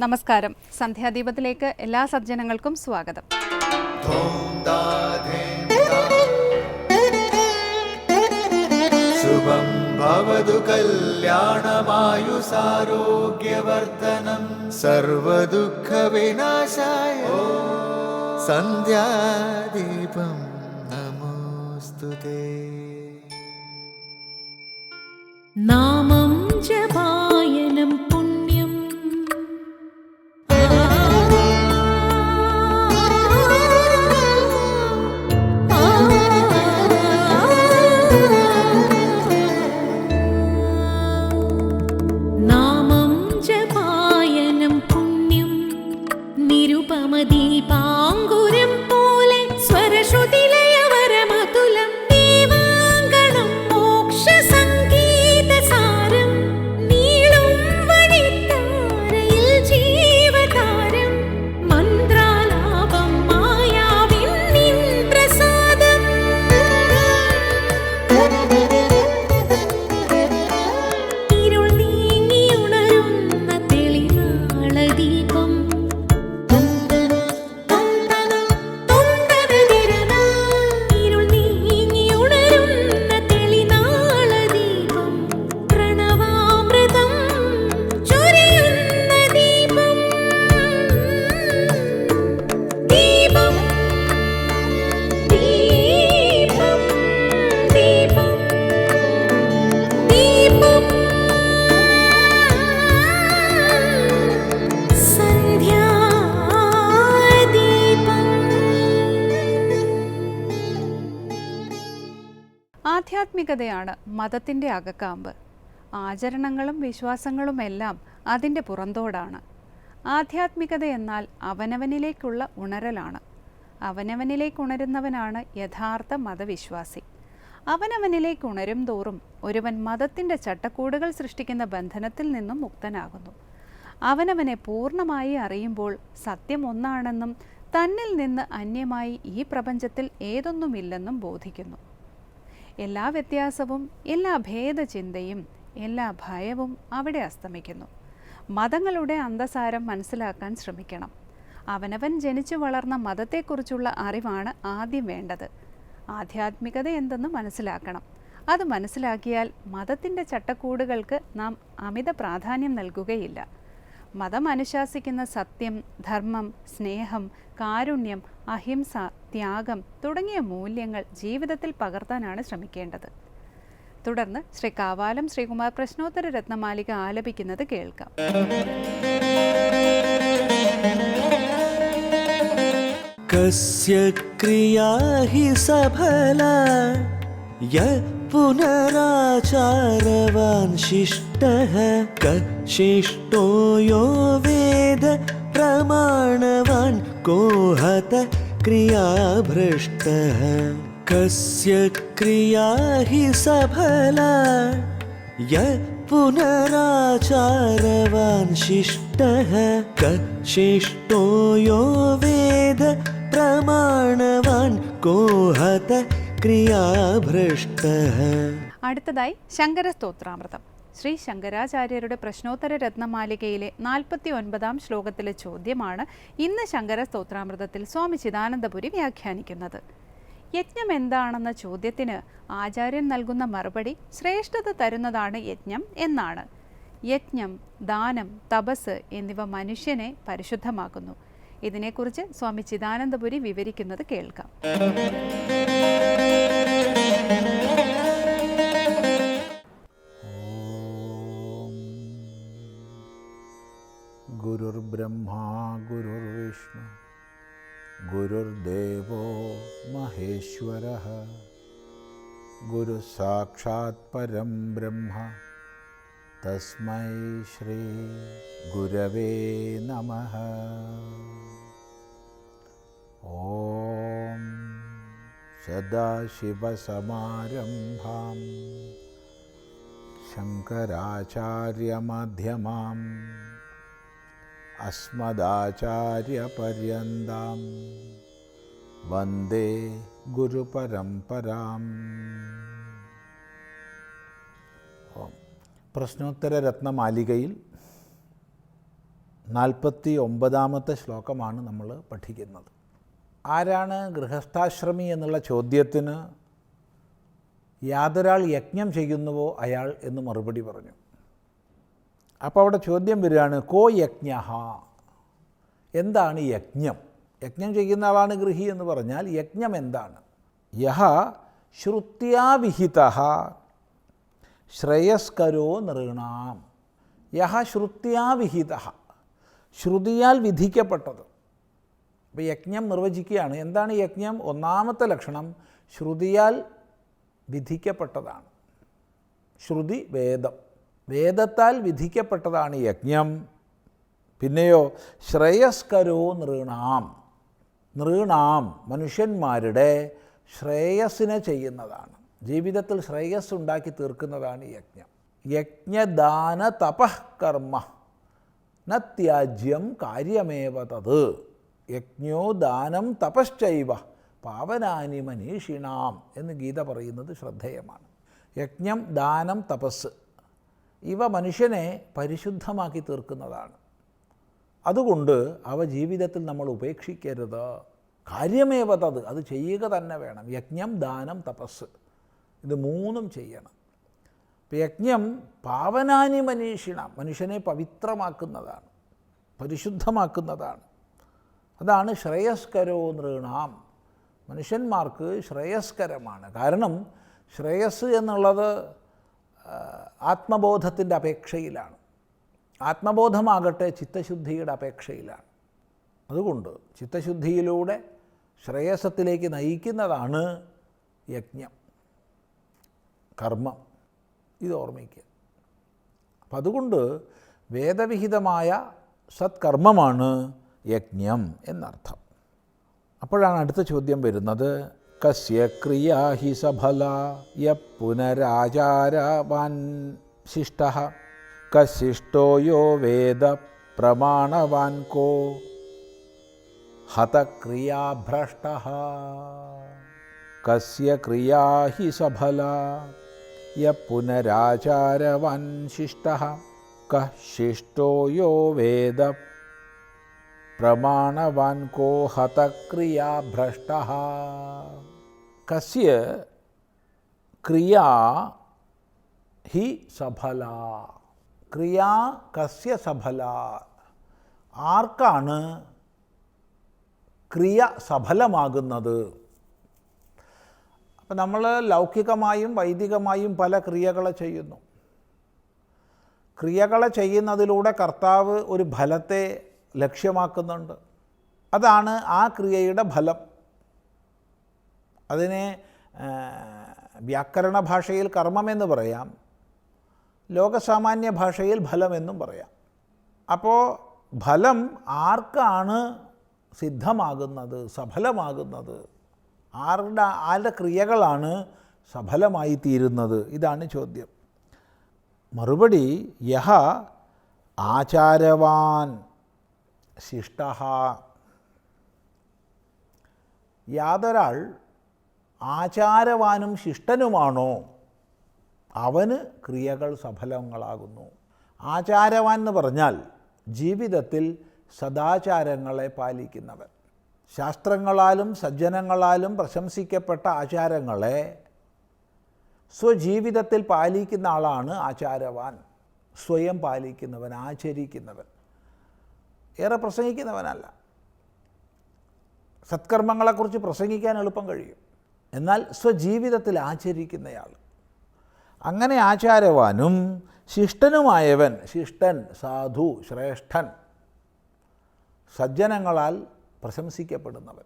നമസ്കാരം. സന്ധ്യാദീപത്തിലേക്ക് എല്ലാ സജ്ജനങ്ങൾക്കും സ്വാഗതം. ശുഭം ഭവതു കല്യാണമായുസാരോഗ്യവർദ്ധനം സർവദുഃഖ വിനാശായ സന്ധ്യാദീപം നമോസ്തുതേ. നാമം ജപായനം പുണ്യം നാമം ജപായനം പുണ്യം നിരുപമദീപാങ്കുരം പോലെ സ്വരശ്രുതിലയവരമതുലം ദീവാങ്കണം മോക്ഷസംഗീതസാരം നീളും വഴിത്താരയിൽ ജീവതാരം മന്ത്രാലാപം മായാവിൻ നിൻ പ്രസാദം ഇരുൾ നീങ്ങിയുണരുന്ന തെളിനാളദീപം ഇരുൾ നീങ്ങിയുണരുന്ന തെളിനാളദീപം പ്രണവാമൃതം ചൊരിയുന്ന ദീപം ദീപം ദീപം ദീപം ദീപം ആധ്യാത്മികതയാണ് മതത്തിൻ്റെ അകക്കാമ്പ്. ആചരണങ്ങളും വിശ്വാസങ്ങളുമെല്ലാം അതിൻ്റെ പുറന്തോടാണ്. ആധ്യാത്മികത എന്നാൽ അവനവനിലേക്കുള്ള ഉണരലാണ്. അവനവനിലേക്കുണരുന്നവനാണ് യഥാർത്ഥ മതവിശ്വാസി. അവനവനിലേക്ക് ഉണരും തോറും ഒരുവൻ മതത്തിൻ്റെ ചട്ടക്കൂടുകൾ സൃഷ്ടിക്കുന്ന ബന്ധനത്തിൽ നിന്നും മുക്തനാകുന്നു. അവനവനെ പൂർണ്ണമായി അറിയുമ്പോൾ സത്യം ഒന്നാണെന്നും തന്നിൽ നിന്ന് അന്യമായി ഈ പ്രപഞ്ചത്തിൽ ഏതൊന്നുമില്ലെന്നും ബോധിക്കുന്നു. എല്ലാ വ്യത്യാസവും, എല്ലാ ഭേദചിന്തയും, എല്ലാ ഭയവും അവിടെ അസ്തമിക്കുന്നു. മതങ്ങളുടെ അന്തസാരം മനസ്സിലാക്കാൻ ശ്രമിക്കണം. അവനവൻ ജനിച്ചു വളർന്ന മതത്തെക്കുറിച്ചുള്ള അറിവാണ് ആദ്യം വേണ്ടത്. ആധ്യാത്മികത എന്തെന്ന് മനസ്സിലാക്കണം. അത് മനസ്സിലാക്കിയാൽ മതത്തിൻ്റെ ചട്ടക്കൂടുകൾക്ക് നാം അമിത പ്രാധാന്യം നൽകുകയില്ല. മതം അനുശാസിക്കുന്ന സത്യം, ധർമ്മം, സ്നേഹം, കാരുണ്യം, അഹിംസ, ത്യാഗം തുടങ്ങിയ മൂല്യങ്ങൾ ജീവിതത്തിൽ പകർത്താനാണ് ശ്രമിക്കേണ്ടത്. തുടർന്ന് ശ്രീ കാവാലം ശ്രീകുമാർ പ്രശ്നോത്തര രത്നമാലിക ആലപിക്കുന്നത് കേൾക്കാം. കസ്യ ക്രിയാ ഹി സഫലാ യത് പുനരാചാരവാൻ ശിഷ്ടഃ കശിഷ്ടോ യോ വേദ പ്രമാണവാൻ കോഹത ക്രിയാഭ്രഷ്ടഃ. കസ്യ ക്രിയാ ഹി സഫലാ യത് പുനരാചാരവാൻ ശിഷ്ടഃ കശിഷ്ടോ യോ വേദ പ്രമാണവാൻ കോഹത ക്രിയാഭ്രഷ്ടഃ. അടുത്തതായി ശങ്കര സ്തോത്രാമൃതം. ശ്രീ ശങ്കരാചാര്യരുടെ പ്രശ്നോത്തര രത്നമാലികയിലെ 49 ശ്ലോകത്തിലെ ചോദ്യമാണ് ഇന്ന് ശങ്കര സ്തോത്രാമൃതത്തിൽ സ്വാമി ചിദാനന്ദപുരി വ്യാഖ്യാനിക്കുന്നത്. യജ്ഞം എന്താണെന്ന ചോദ്യത്തിന് ആചാര്യൻ നൽകുന്ന മറുപടി ശ്രേഷ്ഠത തരുന്നതാണ് യജ്ഞം എന്നാണ്. യജ്ഞം, ദാനം, തപസ് എന്നിവ മനുഷ്യനെ പരിശുദ്ധമാക്കുന്നു. ഇതിനെക്കുറിച്ച് സ്വാമി ചിദാനന്ദപുരി വിവരിക്കുന്നത് കേൾക്കാം. ഗുരുർബ്രഹ്മാ ഗുരുർവിഷ്ണു ഗുരുർദേവോ മഹേശ്വരഃ ഗുരു സാക്ഷാത് പരം ബ്രഹ്മ തസ്മൈ ശ്രീ ഗുരവേ നമഃ. ഓം സദാശിവസമാരംഭാം ശങ്കരാചാര്യമധ്യമാം അസ്മദാചാര്യപര്യന്താം വന്ദേ ഗുരുപരമ്പരാം. പ്രശ്നോത്തര രത്നമാലികയിൽ 49-ാമത്തെ ശ്ലോകമാണ് നമ്മൾ പഠിക്കുന്നത്. ആരാണ് ഗൃഹസ്ഥാശ്രമി എന്നുള്ള ചോദ്യത്തിന് യാതൊരാൾ യജ്ഞം ചെയ്യുന്നുവോ അയാൾ എന്ന് മറുപടി പറഞ്ഞു. അപ്പോൾ അവിടെ ചോദ്യം വരികയാണ്, കോ യജ്ഞ, എന്താണ് യജ്ഞം? യജ്ഞം ചെയ്യുന്ന ആളാണ് ഗൃഹി എന്ന് പറഞ്ഞാൽ യജ്ഞം എന്താണ്? യഹ ശ്രുത്യാവിഹിത ശ്രേയസ്കരോ നൃണാം. യഹ ശ്രുത്യാവിഹിത, ശ്രുതിയാൽ വിധിക്കപ്പെട്ടത്. അപ്പോൾ യജ്ഞം നിർവചിക്കുകയാണ്. എന്താണ് യജ്ഞം? ഒന്നാമത്തെ ലക്ഷണം ശ്രുതിയാൽ വിധിക്കപ്പെട്ടതാണ്. ശ്രുതി വേദം, വേദത്താൽ വിധിക്കപ്പെട്ടതാണ് യജ്ഞം. പിന്നെയോ ശ്രേയസ്കരോ നൃണാം, നൃണാം മനുഷ്യന്മാരുടെ ശ്രേയസ്സിനെ ചെയ്യുന്നതാണ്, ജീവിതത്തിൽ ശ്രേയസ് ഉണ്ടാക്കി തീർക്കുന്നതാണ് യജ്ഞം. യജ്ഞദാന തപഃ കർമ്മ ന ത്യാജ്യം കാര്യമേവ തത്. യജ്ഞോ ദാനം തപശ്ചൈവ പാവനാനി മനീഷിണാം എന്ന് ഗീത പറയുന്നത് ശ്രദ്ധേയമാണ്. യജ്ഞം, ദാനം, തപസ് ഇവ മനുഷ്യനെ പരിശുദ്ധമാക്കി തീർക്കുന്നതാണ്. അതുകൊണ്ട് അവ ജീവിതത്തിൽ നമ്മൾ ഉപേക്ഷിക്കരുത്. കാര്യമേവ തത്, അത് ചെയ്യുക തന്നെ വേണം. യജ്ഞം, ദാനം, തപസ് ഇത് മൂന്നും ചെയ്യണം. ഇപ്പം യജ്ഞം പാവനാനി മനീഷിണ, മനുഷ്യനെ പവിത്രമാക്കുന്നതാണ്, പരിശുദ്ധമാക്കുന്നതാണ്. അതാണ് ശ്രേയസ്കരോ നൃണാം, മനുഷ്യന്മാർക്ക് ശ്രേയസ്കരമാണ്. കാരണം ശ്രേയസ് എന്നുള്ളത് ആത്മബോധത്തിൻ്റെ അപേക്ഷയിലാണ്, ആത്മബോധമാകട്ടെ ചിത്തശുദ്ധിയുടെ അപേക്ഷയിലാണ്. അതുകൊണ്ട് ചിത്തശുദ്ധിയിലൂടെ ശ്രേയസത്തിലേക്ക് നയിക്കുന്നതാണ് യജ്ഞം, കർമ്മം. ഇത് ഓർമ്മിക്കുക. അപ്പം അതുകൊണ്ട് വേദവിഹിതമായ സത്കർമ്മമാണ് യജ്ഞം എന്നർത്ഥം. അപ്പോഴാണ് അടുത്ത ചോദ്യം വരുന്നത്, കസ്യ ക്രിയാ ഹി സഫല യ പുനരാചാരവാൻ ശിഷ്ടഃ കശിഷ്ടോ യോ വേദ പ്രമാണവാൻ കോ ഹതക്രിയാഭ്രഷ്ടഃ. കസ്യ ക്രിയാ ഹി സഫല യ പുനരാചാരവാൻ ശിഷ്ടഃ കശിഷ്ടോ യോ വേദ പ്രമാണവാൻ കോ ഹതക്രിയാഭ്രഷ്ടഃ. കസ്യ ക്രിയാ ഹി സഫല. ക്രിയാ കസ്യ സഫല, ആർക്കാണ് ക്രിയ സഫലമാകുന്നത്? അപ്പം നമ്മൾ ലൗകികമായും വൈദികമായും പല ക്രിയകളെ ചെയ്യുന്നു. ക്രിയകളെ ചെയ്യുന്നതിലൂടെ കർത്താവ് ഒരു ഫലത്തെ ലക്ഷ്യമാക്കുന്നുണ്ട്. അതാണ് ആ ക്രിയയുടെ ഫലം. അതിനെ വ്യാകരണ ഭാഷയിൽ കർമ്മമെന്ന് പറയാം, ലോകസാമാന്യ ഭാഷയിൽ ഫലമെന്നും പറയാം. അപ്പോൾ ഫലം ആർക്കാണ് സിദ്ധമാകുന്നത്, സഫലമാകുന്നത്? ആരുടെ ക്രിയകളാണ് സഫലമായി തീരുന്നത്? ഇതാണ് ചോദ്യം. മറുപടി, യഹ ആചാരവാൻ ശിഷ്ടഃ. യാതൊരാൾ ആചാരവാനും ശിഷ്ടനുമാണോ അവന് ക്രിയകൾ സഫലങ്ങളാകുന്നു. ആചാരവാൻ എന്ന് പറഞ്ഞാൽ ജീവിതത്തിൽ സദാചാരങ്ങളെ പാലിക്കുന്നവൻ. ശാസ്ത്രങ്ങളാലും സജ്ജനങ്ങളാലും പ്രശംസിക്കപ്പെട്ട ആചാരങ്ങളെ സ്വജീവിതത്തിൽ പാലിക്കുന്ന ആളാണ് ആചാരവാൻ. സ്വയം പാലിക്കുന്നവൻ, ആചരിക്കുന്നവൻ, ഏറെ പ്രസംഗിക്കുന്നവനല്ല. സത്കർമ്മങ്ങളെക്കുറിച്ച് പ്രസംഗിക്കാൻ എളുപ്പം കഴിയും, എന്നാൽ സ്വജീവിതത്തിൽ ആചരിക്കുന്നയാൾ. അങ്ങനെ ആചാരവാനും ശിഷ്ടനുമായവൻ, ശിഷ്ടൻ, സാധു, ശ്രേഷ്ഠൻ, സജ്ജനങ്ങളാൽ പ്രശംസിക്കപ്പെടുന്നവൻ,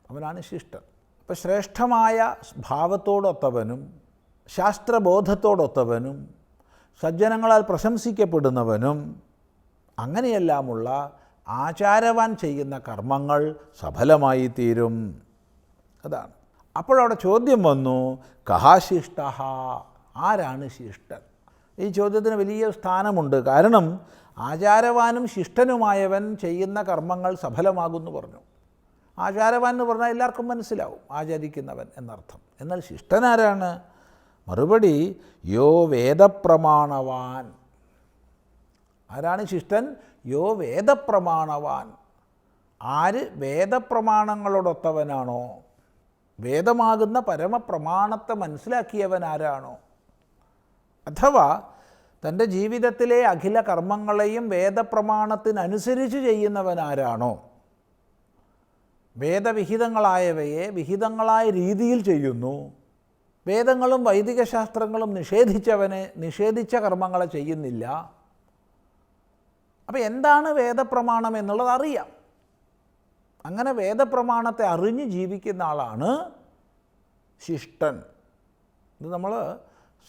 അവനാണ് ശിഷ്ടൻ. അപ്പോൾ ശ്രേഷ്ഠമായ ഭാവത്തോടൊത്തവനും ശാസ്ത്രബോധത്തോടൊത്തവനും സജ്ജനങ്ങളാൽ പ്രശംസിക്കപ്പെടുന്നവനും അങ്ങനെയെല്ലാമുള്ള ആചാരവാൻ ചെയ്യുന്ന കർമ്മങ്ങൾ സഫലമായി തീരും. അതാണ്. അപ്പോഴവിടെ ചോദ്യം വന്നു, കഹാ ശിഷ്ടഃ, ആരാണ് ശിഷ്ടൻ? ഈ ചോദ്യത്തിന് വലിയ സ്ഥാനമുണ്ട്. കാരണം ആചാരവാനും ശിഷ്ടനുമായവൻ ചെയ്യുന്ന കർമ്മങ്ങൾ സഫലമാകുമെന്ന് പറഞ്ഞു. ആചാരവാൻ എന്ന് പറഞ്ഞാൽ എല്ലാവർക്കും മനസ്സിലാവും, ആചരിക്കുന്നവൻ എന്നർത്ഥം. എന്നാൽ ശിഷ്ടനാരാണ്? മറുപടി, യോ വേദപ്രമാണവാൻ. ആരാണ് ശിഷ്ടൻ? യോ വേദപ്രമാണവാൻ. ആര് വേദപ്രമാണങ്ങളോടൊത്തവനാണോ, വേദമാകുന്ന പരമപ്രമാണത്തെ മനസ്സിലാക്കിയവൻ ആരാണോ, അഥവാ തൻ്റെ ജീവിതത്തിലെ അഖില കർമ്മങ്ങളെയും വേദപ്രമാണത്തിനനുസരിച്ച് ചെയ്യുന്നവൻ ആരാണോ, വേദവിഹിതങ്ങളായവയെ വിഹിതങ്ങളായ രീതിയിൽ ചെയ്യുന്നു, വേദങ്ങളും വൈദിക ശാസ്ത്രങ്ങളും നിഷേധിച്ച കർമ്മങ്ങളെ ചെയ്യുന്നില്ല. അപ്പോൾ എന്താണ് വേദപ്രമാണം എന്നുള്ളത് അറിയാം. അങ്ങനെ വേദപ്രമാണത്തെ അറിഞ്ഞ് ജീവിക്കുന്ന ആളാണ് ശിഷ്ടൻ. ഇത് നമ്മൾ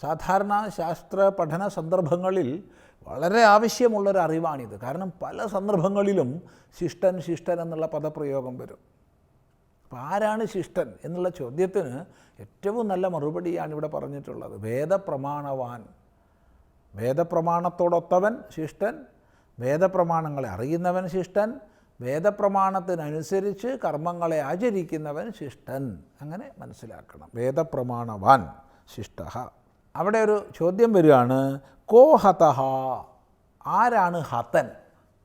സാധാരണ ശാസ്ത്ര പഠന സന്ദർഭങ്ങളിൽ വളരെ ആവശ്യമുള്ളൊരറിവാണിത്. കാരണം പല സന്ദർഭങ്ങളിലും ശിഷ്ടൻ ശിഷ്ടൻ എന്നുള്ള പദപ്രയോഗം വരും. അപ്പോൾ ആരാണ് ശിഷ്ടൻ എന്നുള്ള ചോദ്യത്തിന് ഏറ്റവും നല്ല മറുപടിയാണ് ഇവിടെ പറഞ്ഞിട്ടുള്ളത്. വേദപ്രമാണവാൻ. വേദപ്രമാണത്തോടൊത്തവൻ ശിഷ്ടൻ, വേദപ്രമാണങ്ങളെ അറിയുന്നവൻ ശിഷ്ടൻ, വേദപ്രമാണത്തിനനുസരിച്ച് കർമ്മങ്ങളെ ആചരിക്കുന്നവൻ ശിഷ്ടൻ. അങ്ങനെ മനസ്സിലാക്കണം. വേദപ്രമാണവാൻ ശിഷ്ട. അവിടെ ഒരു ചോദ്യം വരികയാണ്, കോ ഹതഃ, ആരാണ് ഹതൻ?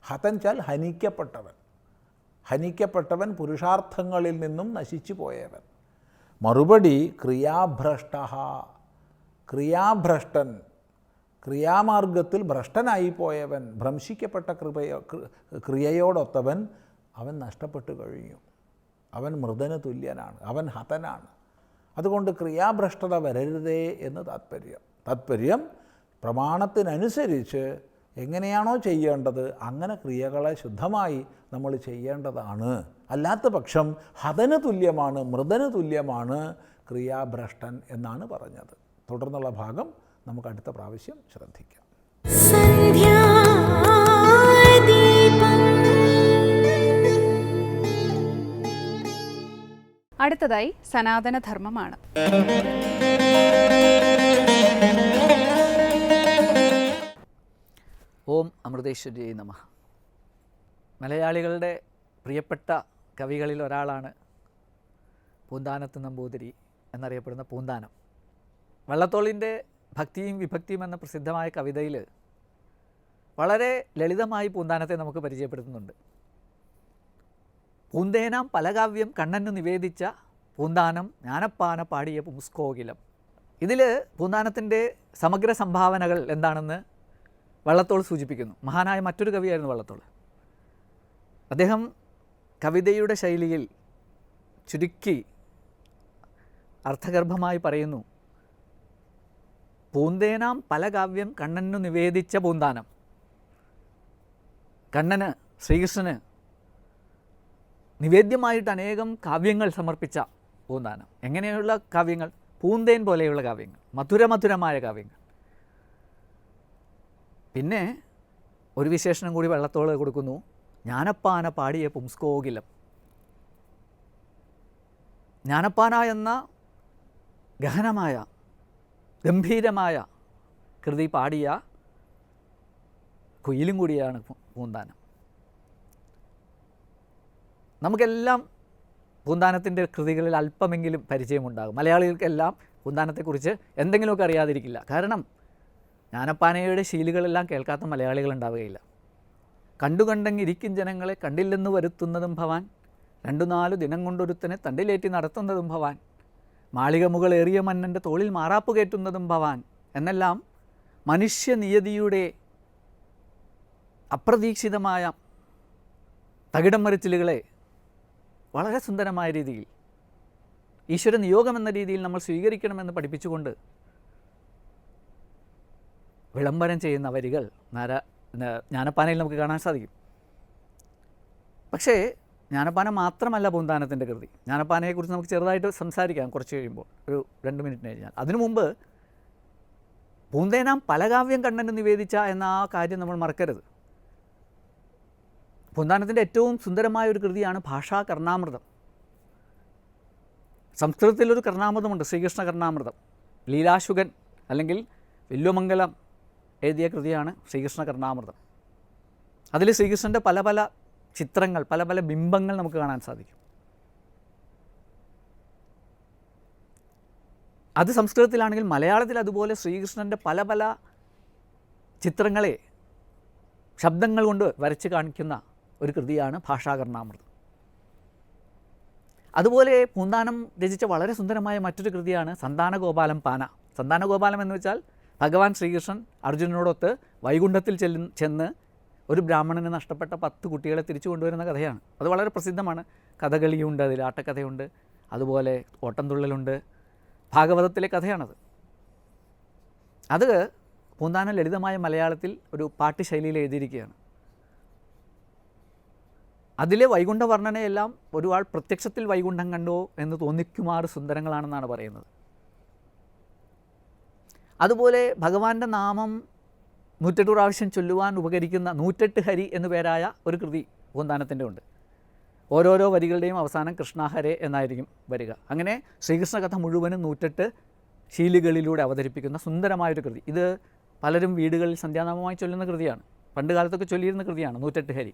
ഹതൻ ചാൽ ഹനിക്കപ്പെട്ടവൻ. ഹനിക്കപ്പെട്ടവൻ, പുരുഷാർത്ഥങ്ങളിൽ നിന്നും നശിച്ചു പോയവൻ. മറുപടി ക്രിയാഭ്രഷ്ട. ക്രിയാഭ്രഷ്ടൻ, ക്രിയാമാർഗത്തിൽ ഭ്രഷ്ടനായിപ്പോയവൻ, ഭ്രംശിക്കപ്പെട്ട ക്രിയയോടൊത്തവൻ, അവൻ നഷ്ടപ്പെട്ടു കഴിഞ്ഞു. അവൻ മൃതന് തുല്യനാണ്, അവൻ ഹതനാണ്. അതുകൊണ്ട് ക്രിയാഭ്രഷ്ടത വരരുതേ എന്ന് താത്പര്യം പ്രമാണത്തിനനുസരിച്ച് എങ്ങനെയാണോ ചെയ്യേണ്ടത് അങ്ങനെ ക്രിയകളെ ശുദ്ധമായി നമ്മൾ ചെയ്യേണ്ടതാണ്. അല്ലാത്ത പക്ഷം ഹതന് തുല്യമാണ്, മൃതന് തുല്യമാണ് ക്രിയാഭ്രഷ്ടൻ എന്നാണ് പറഞ്ഞത്. തുടർന്നുള്ള ഭാഗം നമുക്ക് അടുത്ത പ്രാവശ്യം ശ്രദ്ധിക്കാം. അടുത്തതായി സനാതനധർമ്മമാണ്. ഓം അമൃതേശ്വരി നമഃ. മലയാളികളുടെ പ്രിയപ്പെട്ട കവികളിൽ ഒരാളാണ് പൂന്താനത്ത് നമ്പൂതിരി എന്നറിയപ്പെടുന്ന പൂന്താനം. വള്ളത്തോളിൻ്റെ ഭക്തിയും വിഭക്തിയും എന്ന പ്രസിദ്ധമായ കവിതയിൽ വളരെ ലളിതമായി പൂന്താനത്തെ നമുക്ക് പരിചയപ്പെടുത്തുന്നുണ്ട്. പൂന്തേനാം പലകാവ്യം കണ്ണനു നിവേദിച്ച പൂന്താനം ജ്ഞാനപ്പാന പാടിയ പുംസ്കോകിലം. ഇതിൽ പൂന്താനത്തിൻ്റെ സമഗ്ര സംഭാവനകൾ എന്താണെന്ന് വള്ളത്തോൾ സൂചിപ്പിക്കുന്നു. മഹാനായ മറ്റൊരു കവിയായിരുന്നു വള്ളത്തോൾ. അദ്ദേഹം കവിതയുടെ ശൈലിയിൽ ചുരുക്കി അർത്ഥഗർഭമായി പറയുന്നു, പൂന്തേനാം പലകാവ്യം കണ്ണനു നിവേദിച്ച പൂന്താനം. കണ്ണന്, ശ്രീകൃഷ്ണന് നിവേദ്യമായിട്ട് അനേകം കാവ്യങ്ങൾ സമർപ്പിച്ച പൂന്താനം. എങ്ങനെയുള്ള കാവ്യങ്ങൾ? പൂന്തേൻ പോലെയുള്ള കാവ്യങ്ങൾ, മധുരമധുരമായ കാവ്യങ്ങൾ. പിന്നെ ഒരു വിശേഷണം കൂടി വള്ളത്തോൾ കൊടുക്കുന്നു, ജ്ഞാനപ്പാന പാടിയ പുംസ്കോകിലം. ജ്ഞാനപ്പാന എന്ന ഗഹനമായ ഗംഭീരമായ കൃതി പാടിയ കുയിലും കൂടിയാണ് പൂന്താനം. നമുക്കെല്ലാം പൂന്താനത്തിൻ്റെ കൃതികളിൽ അല്പമെങ്കിലും പരിചയമുണ്ടാകും. മലയാളികൾക്കെല്ലാം പൂന്താനത്തെക്കുറിച്ച് എന്തെങ്കിലുമൊക്കെ അറിയാതിരിക്കില്ല. കാരണം ജ്ഞാനപ്പാനയുടെ ശീലുകളെല്ലാം കേൾക്കാത്ത മലയാളികളുണ്ടാവുകയില്ല. കണ്ടുകണ്ടെങ്കിരിക്കും ജനങ്ങളെ കണ്ടില്ലെന്ന് വരുത്തുന്നതും ഭവാൻ, 2-4 ദിനം കൊണ്ടൊരുത്തനെ തണ്ടിലേറ്റി നടത്തുന്നതും ഭവാൻ, മാളിക മുകളേറിയ മന്നൻ്റെ തോളിൽ മാറാപ്പ് കയറ്റുന്നതും ഭവാൻ എന്നെല്ലാം മനുഷ്യനിയതിയുടെ അപ്രതീക്ഷിതമായ തകിടം മറിച്ചിലുകളെ വളരെ സുന്ദരമായ രീതിയിൽ ഈശ്വര നിയോഗം എന്ന രീതിയിൽ നമ്മൾ സ്വീകരിക്കണമെന്ന് പഠിപ്പിച്ചുകൊണ്ട് വിളംബരം ചെയ്യുന്ന വരികൾ ജ്ഞാനപ്പാനയിൽ നമുക്ക് കാണാൻ സാധിക്കും. പക്ഷേ ജ്ഞാനപ്പാന മാത്രമല്ല പൂന്താനത്തിൻ്റെ കൃതി. ജ്ഞാനപ്പാനയെക്കുറിച്ച് നമുക്ക് ചെറുതായിട്ട് സംസാരിക്കാം കുറച്ച് കഴിയുമ്പോൾ, ഒരു 2 മിനിറ്റിന് കഴിഞ്ഞാൽ. അതിനു മുമ്പ് പൂന്തേനാം പലകാവ്യം കണ്ണന് നിവേദിച്ച എന്ന ആ കാര്യം നമ്മൾ മറക്കരുത്. പൂന്താനത്തിൻ്റെ ഏറ്റവും സുന്ദരമായ ഒരു കൃതിയാണ് ഭാഷാ കർണാമൃതം. സംസ്കൃതത്തിലൊരു കർണാമൃതമുണ്ട്, ശ്രീകൃഷ്ണ കർണാമൃതം. ലീലാശുകൻ അല്ലെങ്കിൽ വില്വമംഗലം എഴുതിയ കൃതിയാണ് ശ്രീകൃഷ്ണ കർണാമൃതം. അതിൽ ശ്രീകൃഷ്ണൻ്റെ പല പല ചിത്രങ്ങൾ, പല പല ബിംബങ്ങൾ നമുക്ക് കാണാൻ സാധിക്കും. അത് സംസ്കൃതത്തിലാണെങ്കിൽ മലയാളത്തിൽ അതുപോലെ ശ്രീകൃഷ്ണൻ്റെ പല പല ചിത്രങ്ങളെ ശബ്ദങ്ങൾ കൊണ്ട് വരച്ച് കാണിക്കുന്ന ഒരു കൃതിയാണ് ഭാഷാകർണാമൃതം. അതുപോലെ പൂന്താനം രചിച്ച വളരെ സുന്ദരമായ മറ്റൊരു കൃതിയാണ് സന്താനഗോപാലം പാന. സന്താനഗോപാലം എന്ന് വെച്ചാൽ ഭഗവാൻ ശ്രീകൃഷ്ണൻ അർജുനനോടൊത്ത് വൈകുണ്ഠത്തിൽ ചെന്ന് ഒരു ബ്രാഹ്മണന് നഷ്ടപ്പെട്ട 10 കുട്ടികളെ തിരിച്ചു കൊണ്ടുവരുന്ന കഥയാണ്. അത് വളരെ പ്രസിദ്ധമാണ്. കഥകളിയുണ്ട്, അതിൽ ആട്ടക്കഥയുണ്ട്, അതുപോലെ ഓട്ടംതുള്ളലുണ്ട്. ഭാഗവതത്തിലെ കഥയാണത്. അത് പൂന്താനം ലളിതമായ മലയാളത്തിൽ ഒരു പാട്ട് ശൈലിയിൽ എഴുതിയിരിക്കുകയാണ്. അതിലെ വൈകുണ്ഠ വർണ്ണനയെല്ലാം ഒരുപാൾ പ്രത്യക്ഷത്തിൽ വൈകുണ്ഠം കണ്ടോ എന്ന് തോന്നിക്കുമാറ് സുന്ദരങ്ങളാണെന്നാണ് പറയുന്നത്. അതുപോലെ ഭഗവാന്റെ നാമം 108 പ്രാവശ്യം ചൊല്ലുവാൻ ഉപകരിക്കുന്ന 108 ഹരി എന്നു പേരായ ഒരു കൃതി പൂന്താനത്തിൻ്റെ ഉണ്ട്. ഓരോരോ വരികളുടെയും അവസാനം കൃഷ്ണഹരേ എന്നായിരിക്കും വരിക. അങ്ങനെ ശ്രീകൃഷ്ണ കഥ മുഴുവനും 108 ശീലുകളിലൂടെ അവതരിപ്പിക്കുന്ന സുന്ദരമായൊരു കൃതി. ഇത് പലരും വീടുകളിൽ സന്ധ്യാനാമമായി ചൊല്ലുന്ന കൃതിയാണ്. പണ്ട് കാലത്തൊക്കെ ചൊല്ലിയിരുന്ന കൃതിയാണ് 108 ഹരി.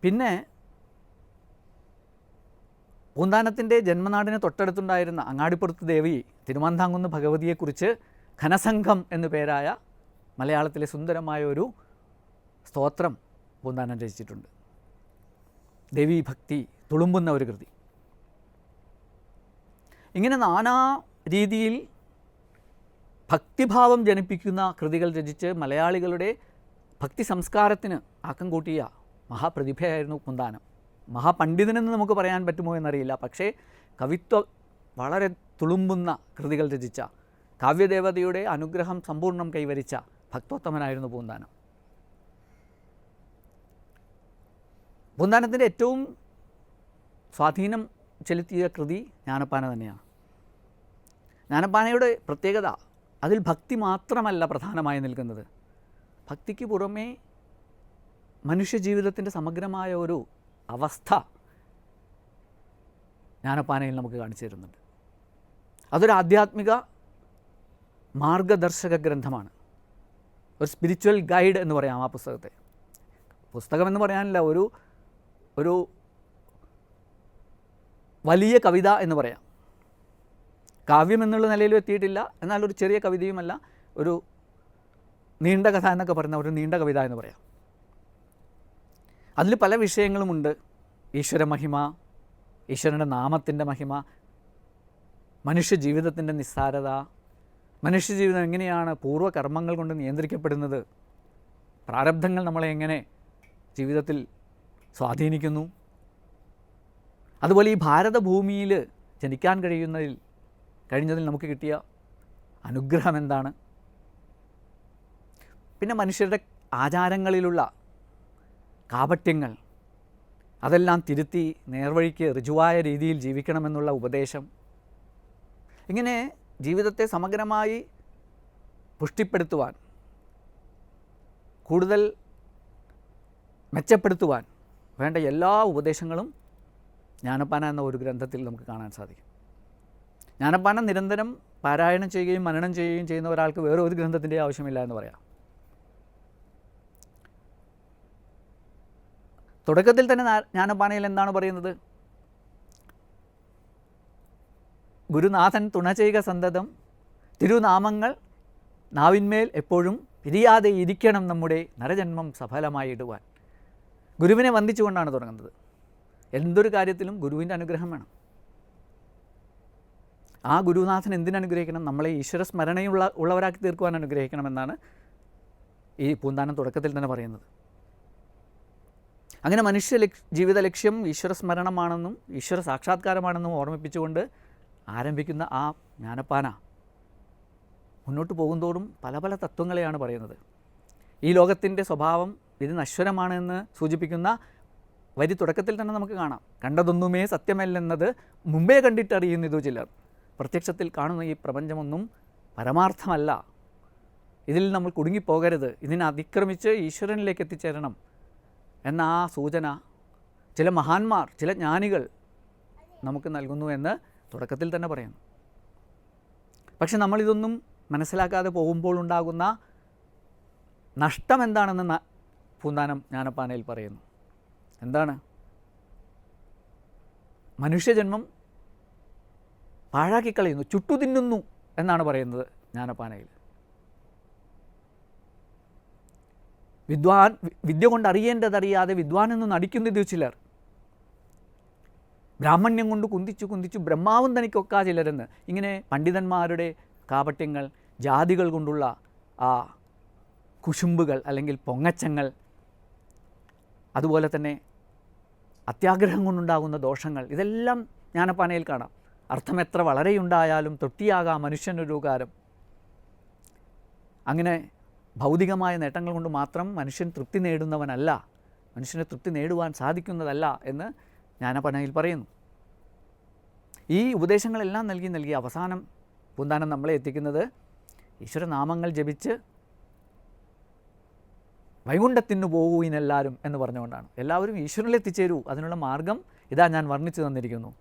പിന്നെ പൂന്താനത്തിൻ്റെ ജന്മനാടിന് തൊട്ടടുത്തുണ്ടായിരുന്ന അങ്ങാടിപ്പുറത്ത് ദേവി തിരുമാന്താംകുന്ന് ഭഗവതിയെക്കുറിച്ച് ഘനസംഘം എന്നു പേരായ മലയാളത്തിലെ സുന്ദരമായ ഒരു സ്തോത്രം പൂന്താനം രചിച്ചിട്ടുണ്ട്. ദേവീഭക്തി തുളുമ്പുന്ന ഒരു കൃതി. ഇങ്ങനെ നാനാ രീതിയിൽ ഭക്തിഭാവം ജനിപ്പിക്കുന്ന കൃതികൾ രചിച്ച് മലയാളികളുടെ ഭക്തി സംസ്കാരത്തിന് ആക്കം കൂട്ടിയ മഹാപ്രതിഭയായിരുന്നു പൂന്താനം. മഹാപണ്ഡിതനെന്ന് നമുക്ക് പറയാൻ പറ്റുമോ എന്നറിയില്ല. പക്ഷേ കവിത്വം വളരെ തുളുമ്പുന്ന കൃതികൾ രചിച്ച, കാവ്യദേവതയുടെ അനുഗ്രഹം സമ്പൂർണ്ണം കൈവരിച്ച ഭക്തോത്തമനായിരുന്നു പൂന്താനം. പൂന്താനത്തിൻ്റെ ഏറ്റവും സ്വാധീനം ചെലുത്തിയ കൃതി ജ്ഞാനപ്പാന തന്നെയാണ്. ജ്ഞാനപ്പാനയുടെ പ്രത്യേകത അതിൽ ഭക്തി മാത്രമല്ല പ്രധാനമായി നിൽക്കുന്നത്. ഭക്തിക്ക് പുറമേ മനുഷ്യജീവിതത്തിൻ്റെ സമഗ്രമായ ഒരു അവസ്ഥ ജ്ഞാനപ്പാനയിൽ നമുക്ക് കാണിച്ചു തരുന്നുണ്ട്. അതൊരു ആധ്യാത്മിക മാർഗദർശക ഗ്രന്ഥമാണ്. ഒരു സ്പിരിച്വൽ ഗൈഡ് എന്ന് പറയാം ആ പുസ്തകത്തെ. പുസ്തകമെന്ന് പറയാനില്ല, ഒരു വലിയ കവിത എന്ന് പറയാം. കാവ്യം എന്നുള്ള നിലയിലും എത്തിയിട്ടില്ല, എന്നാൽ ഒരു ചെറിയ കവിതയുമല്ല, ഒരു നീണ്ട കഥ എന്നൊക്കെ പറയുന്ന ഒരു നീണ്ട കവിത എന്ന് പറയാം. അതിൽ പല വിഷയങ്ങളുമുണ്ട്. ഈശ്വരമഹിമ, ഈശ്വരൻ്റെ നാമത്തിൻ്റെ മഹിമ, മനുഷ്യജീവിതത്തിൻ്റെ നിസ്സാരത, മനുഷ്യജീവിതം എങ്ങനെയാണ് പൂർവ്വകർമ്മങ്ങൾ കൊണ്ട് നിയന്ത്രിക്കപ്പെടുന്നത്, പ്രാരബ്ധങ്ങൾ നമ്മളെ എങ്ങനെ ജീവിതത്തിൽ സ്വാധീനിക്കുന്നു, അതുപോലെ ഈ ഭാരതഭൂമിയിൽ ജനിക്കാൻ കഴിഞ്ഞതിൽ നമുക്ക് കിട്ടിയ അനുഗ്രഹം എന്താണ്, പിന്നെ മനുഷ്യരുടെ ആചാരങ്ങളിലുള്ള കാപട്യങ്ങൾ അതെല്ലാം തിരുത്തി നേർവഴിക്ക് ഋജുവായ രീതിയിൽ ജീവിക്കണമെന്നുള്ള ഉപദേശം. ഇങ്ങനെ ജീവിതത്തെ സമഗ്രമായി പുഷ്ടിപ്പെടുത്തുവാൻ, കൂടുതൽ മെച്ചപ്പെടുത്തുവാൻ വേണ്ട എല്ലാ ഉപദേശങ്ങളും ജ്ഞാനപ്പാന എന്ന ഒരു ഗ്രന്ഥത്തിൽ നമുക്ക് കാണാൻ സാധിക്കും. ജ്ഞാനപ്പാന നിരന്തരം പാരായണം ചെയ്യുകയും മനനം ചെയ്യുകയും ചെയ്യുന്ന ഒരാൾക്ക് വേറെ ഒരു ഗ്രന്ഥത്തിൻ്റെ ആവശ്യമില്ല എന്ന് പറയാം. തുടക്കത്തിൽ തന്നെ ജ്ഞാനപ്പാനയിൽ എന്താണ് പറയുന്നത്? ഗുരുനാഥൻ തുണ ചെയ്യുക സന്തതം, തിരുനാമങ്ങൾ നാവിന്മേൽ എപ്പോഴും പിരിയാതെ ഇരിക്കണം നമ്മുടെ നരജന്മം സഫലമായി ഇടുവാൻ. ഗുരുവിനെ വന്ദിച്ചുകൊണ്ടാണ് തുടങ്ങുന്നത്. എന്തൊരു കാര്യത്തിലും ഗുരുവിൻ്റെ അനുഗ്രഹം വേണം. ആ ഗുരുനാഥൻ എന്തിനനുഗ്രഹിക്കണം? നമ്മളെ ഈശ്വര സ്മരണയുള്ളവരാക്കി തീർക്കുവാൻ അനുഗ്രഹിക്കണമെന്നാണ് ഈ പൂന്താനം തുടക്കത്തിൽ തന്നെ പറയുന്നത്. അങ്ങനെ മനുഷ്യ ജീവിത ലക്ഷ്യം ഈശ്വര സ്മരണമാണെന്നും ഈശ്വര സാക്ഷാത്കാരമാണെന്നും ഓർമ്മിപ്പിച്ചുകൊണ്ട് ആരംഭിക്കുന്ന ആ ജ്ഞാനപ്പാന മുന്നോട്ട് പോകുന്തോറും പല പല തത്വങ്ങളെയാണ് പറയുന്നത്. ഈ ലോകത്തിൻ്റെ സ്വഭാവം ഇത് നശ്വരമാണെന്ന് സൂചിപ്പിക്കുന്ന വരി തുടക്കത്തിൽ തന്നെ നമുക്ക് കാണാം. കണ്ടതൊന്നുമേ സത്യമല്ലെന്നത് മുമ്പേ കണ്ടിട്ടറിയുന്നിതു ചിലർ. പ്രത്യക്ഷത്തിൽ കാണുന്ന ഈ പ്രപഞ്ചമൊന്നും പരമാർത്ഥമല്ല, ഇതിൽ നമ്മൾ കുടുങ്ങിപ്പോകരുത്, ഇതിനെ അതിക്രമിച്ച് ഈശ്വരനിലേക്ക് എത്തിച്ചേരണം എന്ന ആ സൂചന ചില മഹാന്മാർ, ചില ജ്ഞാനികൾ നമുക്ക് നൽകുന്നു എന്ന് തുടക്കത്തിൽ തന്നെ പറയുന്നു. പക്ഷെ നമ്മളിതൊന്നും മനസ്സിലാക്കാതെ പോകുമ്പോൾ ഉണ്ടാകുന്ന നഷ്ടം എന്താണെന്ന് പൂന്താനം ജ്ഞാനപ്പാനയിൽ പറയുന്നു. എന്താണ്? മനുഷ്യജന്മം പാഴാക്കിക്കളയുന്നു, ചുട്ടുതിന്നുന്നു എന്നാണ് പറയുന്നത് ജ്ഞാനപ്പാനയിൽ. വിദ്യ കൊണ്ട് അറിയേണ്ടതറിയാതെ വിദ്വാൻ എന്ന് നടിക്കുന്നത് ചിലർ, ബ്രാഹ്മണ്യം കൊണ്ട് കുന്തിച്ചു ബ്രഹ്മാവും തനിക്കൊക്കാ ചിലരെന്ന്, ഇങ്ങനെ പണ്ഡിതന്മാരുടെ കാപട്യങ്ങൾ, ജാതികൾ കൊണ്ടുള്ള ആ കുശുമ്പുകൾ അല്ലെങ്കിൽ പൊങ്ങച്ചങ്ങൾ, അതുപോലെ തന്നെ അത്യാഗ്രഹം കൊണ്ടുണ്ടാകുന്ന ദോഷങ്ങൾ, ഇതെല്ലാം ജ്ഞാനപ്പാനയിൽ കാണാം. അർത്ഥമെത്ര വളരെയുണ്ടായാലും തൃപ്തിയാകാം മനുഷ്യനൊരു കാരം. അങ്ങനെ ഭൗതികമായ നേട്ടങ്ങൾ കൊണ്ട് മാത്രം മനുഷ്യൻ തൃപ്തി നേടുന്നവനല്ല, മനുഷ്യന് തൃപ്തി നേടുവാൻ സാധിക്കുന്നതല്ല എന്ന് ജ്ഞാനപ്പാനയിൽ പറയുന്നു. ഈ ഉപദേശങ്ങളെല്ലാം നൽകി അവസാനം പൂന്താനം നമ്മളെ എത്തിക്കുന്നത് ഈശ്വരനാമങ്ങൾ ജപിച്ച് വൈകുണ്ഠത്തിന് പോവുവിനെല്ലാവരും എന്ന് പറഞ്ഞുകൊണ്ടാണ്. എല്ലാവരും ഈശ്വരനിൽ എത്തിച്ചേരൂ, അതിനുള്ള മാർഗം ഇതാ ഞാൻ വർണ്ണിച്ചു തന്നിരിക്കുന്നു.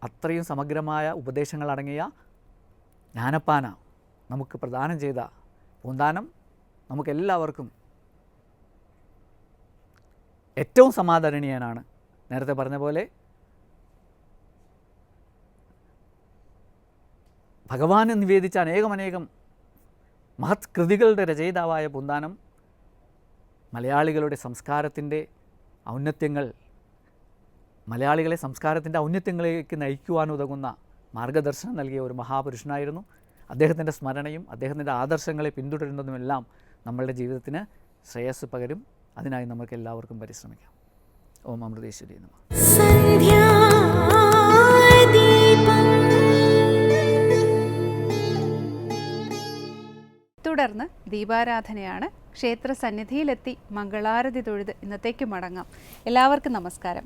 അത്രയും സമഗ്രമായ ഉപദേശങ്ങളടങ്ങിയ ജ്ഞാനപ്പാന നമുക്ക് പ്രദാനം ചെയ്ത പൂന്താനം നമുക്കെല്ലാവർക്കും ഏറ്റവും സമാദരണീയനാണ്. നേരത്തെ പറഞ്ഞ പോലെ ഭഗവാന് നിവേദിച്ച അനേകം മഹത് കൃതികളുടെ രചയിതാവായ പൂന്താനം മലയാളികളുടെ സംസ്കാരത്തിൻ്റെ ഔന്നത്യങ്ങൾ, മലയാളികളെ സംസ്കാരത്തിൻ്റെ ഔന്നത്യങ്ങളിലേക്ക് നയിക്കുവാനുതകുന്ന മാർഗദർശനം നൽകിയ ഒരു മഹാപുരുഷനായിരുന്നു. അദ്ദേഹത്തിൻ്റെ സ്മരണയും അദ്ദേഹത്തിൻ്റെ ആദർശങ്ങളെ പിന്തുടരുന്നതുമെല്ലാം നമ്മളുടെ ജീവിതത്തിന് ശ്രേയസ് പകരും. അതിനായി നമുക്ക് എല്ലാവർക്കും പരിശ്രമിക്കാം. ഓം അമൃതേശ്വരി നമഃ. തുടർന്ന് ദീപാരാധനയാണ്. ക്ഷേത്ര സന്നിധിയിലെത്തി മംഗളാരതി തൊഴുത് ഇന്നത്തേക്ക് മടങ്ങാം. എല്ലാവർക്കും നമസ്കാരം.